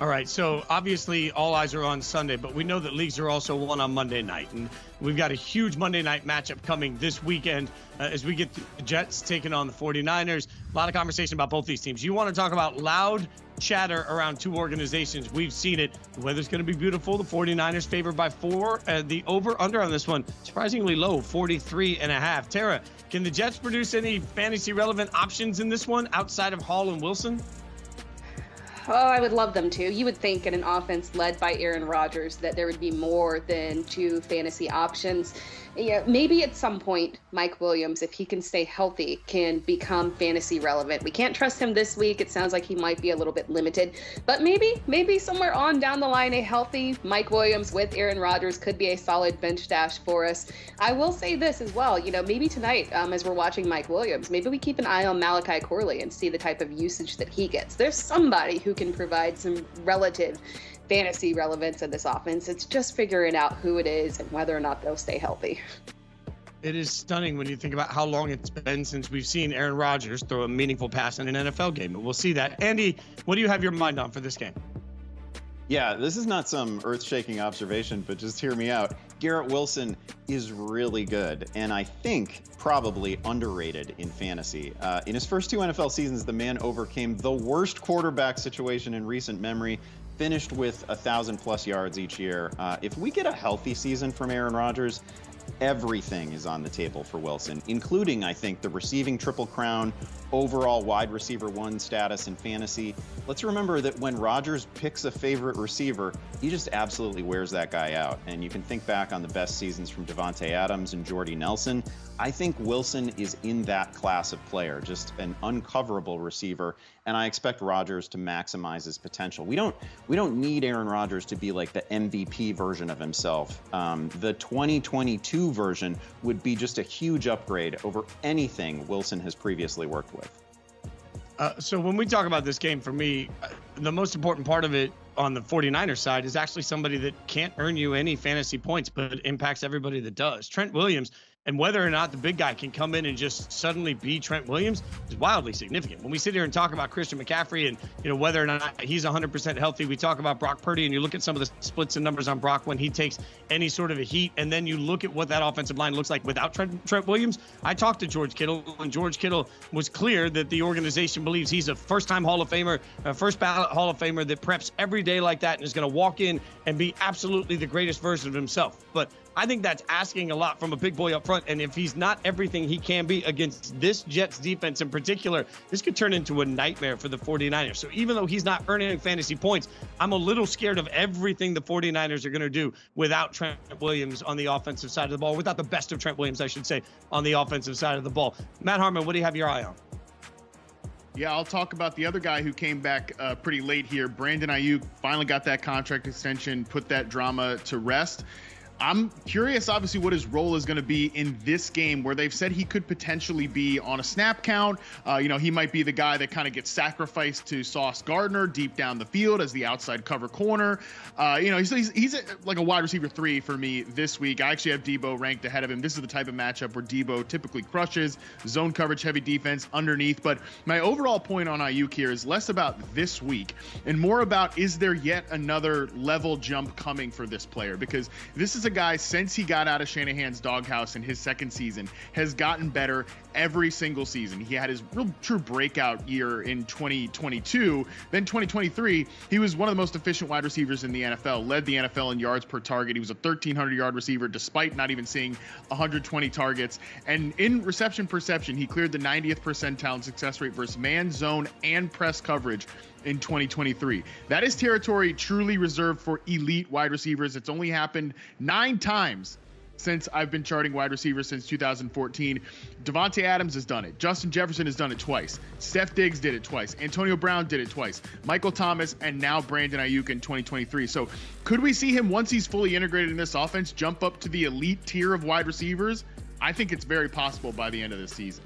All right, so obviously all eyes are on Sunday, but we know that leagues are also won on Monday night. And we've got a huge Monday night matchup coming this weekend as we get the Jets taking on the 49ers. A lot of conversation about both these teams. You want to talk about loud chatter around two organizations. We've seen it. The weather's going to be beautiful. The 49ers favored by 4. The over-under on this one, surprisingly low, 43.5. Tara, can the Jets produce any fantasy-relevant options in this one outside of Hall and Wilson? Oh, I would love them to. You would think in an offense led by Aaron Rodgers that there would be more than 2 fantasy options. Yeah, maybe at some point, Mike Williams, if he can stay healthy, can become fantasy relevant. We can't trust him this week. It sounds like he might be a little bit limited, but maybe somewhere on down the line, a healthy Mike Williams with Aaron Rodgers could be a solid bench stash for us. I will say this as well, maybe tonight, as we're watching Mike Williams, maybe we keep an eye on Malachi Corley and see the type of usage that he gets. There's somebody who can provide some relative fantasy relevance in this offense. It's just figuring out who it is and whether or not they'll stay healthy. It is stunning when you think about how long it's been since we've seen Aaron Rodgers throw a meaningful pass in an NFL game. But we'll see that. Andy, what do you have your mind on for this game? Yeah, this is not some earth-shaking observation, but just hear me out. Garrett Wilson is really good, and I think probably underrated in fantasy. In his first 2 NFL seasons, the man overcame the worst quarterback situation in recent memory, finished with 1,000+ yards each year. If we get a healthy season from Aaron Rodgers, everything is on the table for Wilson, including, I think, the receiving triple crown, overall wide receiver 1 status in fantasy. Let's remember that when Rodgers picks a favorite receiver, he just absolutely wears that guy out. And you can think back on the best seasons from Davante Adams and Jordy Nelson. I think Wilson is in that class of player, just an uncoverable receiver, and I expect Rodgers to maximize his potential. We don't need Aaron Rodgers to be like the MVP version of himself. The 2022 version would be just a huge upgrade over anything Wilson has previously worked with. So when we talk about this game, for me, the most important part of it on the 49ers side is actually somebody that can't earn you any fantasy points, but impacts everybody that does. Trent Williams. And whether or not the big guy can come in and just suddenly be Trent Williams is wildly significant. When we sit here and talk about Christian McCaffrey and whether or not he's 100% healthy, we talk about Brock Purdy, and you look at some of the splits and numbers on Brock when he takes any sort of a heat, and then you look at what that offensive line looks like without Trent Williams. I talked to George Kittle, and George Kittle was clear that the organization believes he's a first-time Hall of Famer, a first-ballot Hall of Famer that preps every day like that and is going to walk in and be absolutely the greatest version of himself. But I think that's asking a lot from a big boy up front. And if he's not everything he can be against this Jets defense in particular, this could turn into a nightmare for the 49ers. So even though he's not earning fantasy points, I'm a little scared of everything the 49ers are going to do without Trent Williams on the offensive side of the ball, without the best of Trent Williams, I should say, on the offensive side of the ball. Matt Harmon, what do you have your eye on? Yeah, I'll talk about the other guy who came back pretty late here. Brandon Ayuk finally got that contract extension, put that drama to rest. I'm curious, obviously, what his role is going to be in this game, where they've said he could potentially be on a snap count. He might be the guy that kind of gets sacrificed to Sauce Gardner deep down the field as the outside cover corner. He's like a wide receiver 3 for me this week. I actually have Debo ranked ahead of him. This is the type of matchup where Debo typically crushes, zone coverage, heavy defense underneath. But my overall point on Ayuk here is less about this week and more about, is there yet another level jump coming for this player? Because this is a guy, since he got out of Shanahan's doghouse in his second season, has gotten better every single season. He had his real true breakout year in 2022. Then 2023, he was one of the most efficient wide receivers in the NFL, led the NFL in yards per target. He was a 1,300-yard receiver despite not even seeing 120 targets. And in reception perception, he cleared the 90th percentile in success rate versus man, zone, and press coverage in 2023. That is territory truly reserved for elite wide receivers. It's only happened 9 times since I've been charting wide receivers since 2014. Davante Adams has done it. Justin Jefferson has done it twice. Steph Diggs did it twice. Antonio Brown did it twice. Michael Thomas, and now Brandon Ayuk in 2023. So could we see him, once he's fully integrated in this offense, jump up to the elite tier of wide receivers? I think it's very possible by the end of this season.